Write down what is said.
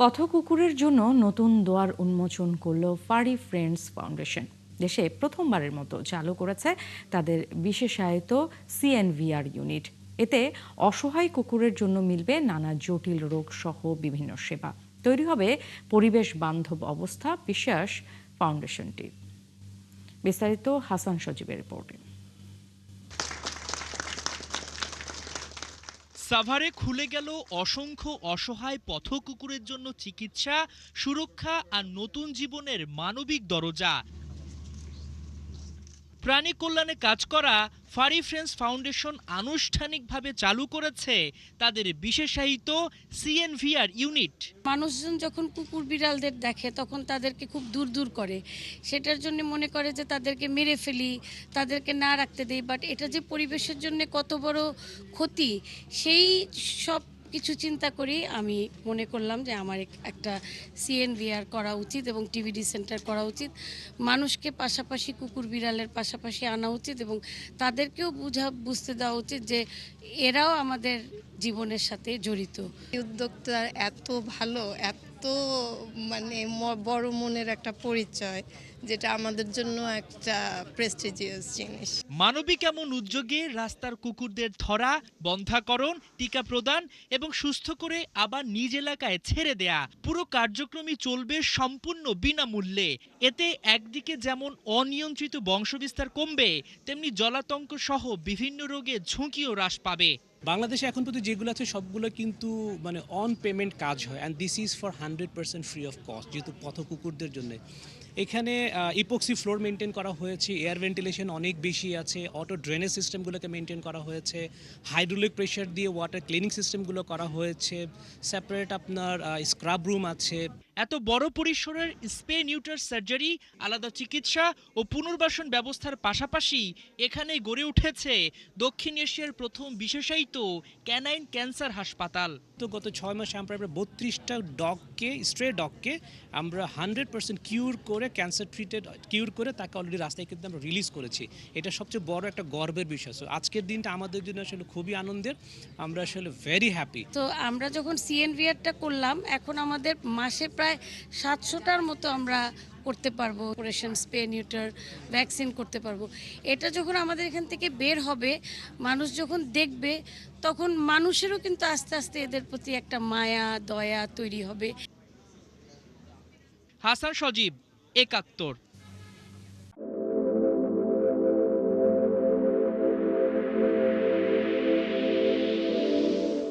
পথকুকুরের জন্য নতুন দুয়ার উন্মোচন করল ফারি ফ্রেন্ডস ফাউন্ডেশন। দেশে প্রথমবারের মতো চালু করেছে তাদের বিশেষায়িত সিএনভিআর ইউনিট। এতে অসহায় কুকুরের জন্য মিলবে নানা জটিল রোগ সহ বিভিন্ন সেবা। তৈরি হবে পরিবেশ বান্ধব অবস্থা, বিশ্বাস ফাউন্ডেশনটি। বিস্তারিত হাসান সজীবের রিপোর্টে। সাভারে খুলে গেল অসংখ্য অসহায় পথকুকুরের জন্য চিকিৎসা, সুরক্ষা আর নতুন জীবনের মানবিক দরজা। প্রাণী কল্যাণে কাজ করা ফারি ফ্রেন্ডস ফাউন্ডেশন আনুষ্ঠানিকভাবে চালু করেছে তাদের বিশেষায়িত সিএনভিআর ইউনিট। মানুষজন যখন কুকুর বিড়ালদের দেখে তখন তাদেরকে খুব দূর দূর করে, সেটার জন্য মনে করে যে তাদেরকে মেরে ফেলি, তাদেরকে না রাখতে দেই। বাট এটা যে পরিবেশের জন্য কত বড় ক্ষতি, সেই সব কিছু চিন্তা করি আমি মনে করলাম যে আমার একটা সিএনভিআর করা উচিত এবং টিভিডি সেন্টার করা উচিত। মানুষকে পাশাপাশি কুকুর বিড়ালের পাশাপাশি আনা উচিত এবং তাদেরকেও বুঝতে দেওয়া উচিত যে এরাও আমাদের জীবনের সাথে জড়িত। উদ্যোক্তা এত ভালো, এত বড় মনের একটা পরিচয়, যেটা আমাদের জন্য একটা প্রেস্টিজিয়াস জিনিস। মানবিক এমন উদ্যোগে রাস্তার কুকুরদের ধরা, বন্ধ্যাকরণ, টিকা প্রদান এবং সুস্থ করে আবার নিজ এলাকায় ছেড়ে দেয়া, পুরো কার্যক্রমই চলবে সম্পূর্ণ বিনামূল্যে। এতে একদিকে যেমন অনিয়ন্ত্রিত বংশবিস্তার কমবে, তেমনি জলাতঙ্ক সহ বিভিন্ন রোগের ঝুঁকিও হ্রাস পাবে। বাংলাদেশে এখন পর্যন্ত যেগুলো আছে সবগুলো কিন্তু অন পেমেন্ট কাজ হয়, and this is for 100% free of cost, যেহেতু পথকুকুরদের জন্য। এখানে ইপক্সি ফ্লোর মেনটেন করা হয়েছে, এয়ার ভেন্টিলেশন অনেক বেশি আছে, অটো ড্রেনেজ সিস্টেমগুলোকে মেনটেন করা হয়েছে, হাইড্রোলিক প্রেশার দিয়ে ওয়াটার ক্লিনিং সিস্টেমগুলো করা হয়েছে, সেপারেট আপনার স্ক্রাব রুম আছে। এত বড় পরিসরের স্পে নিউটার সার্জারি, আলাদা চিকিৎসা ও পুনর্বাসন ব্যবস্থার পাশাপাশি এখানে গড়ে উঠেছে দক্ষিণ এশিয়ার প্রথম বিশেষায়িত ক্যানাইন ক্যান্সার হাসপাতাল। তো গত 6 মাসে আমরা প্রায় 32টা স্ট্রে ডগকে আমরা 100% ক্যান্সার কিউর করে তাকে অলরেডি রাস্তায় কিন্তু আমরা রিলিজ করেছি। এটা সবচেয়ে বড় একটা গর্বের বিষয়। সো আজকের দিনটা আমাদের জন্য আসলে খুবই আনন্দের, আমরা আসলে ভেরি হ্যাপি। তো আমরা যখন সিএনভিআরটা করলাম, এখন আমাদের মাসে প্রায় 700টার মতো আমরা করতে পারবো, অপারেশন, স্পে নিউটার, ভ্যাকসিন করতে পারবো। এটা যখন আমাদের এখান থেকে বের হবে, মানুষ যখন দেখবে, তখন মানুষেরও কিন্তু আস্তে আস্তে এদের প্রতি একটা মায়া দয়া তৈরি হবে। হাসান সজীব, একাত্তর।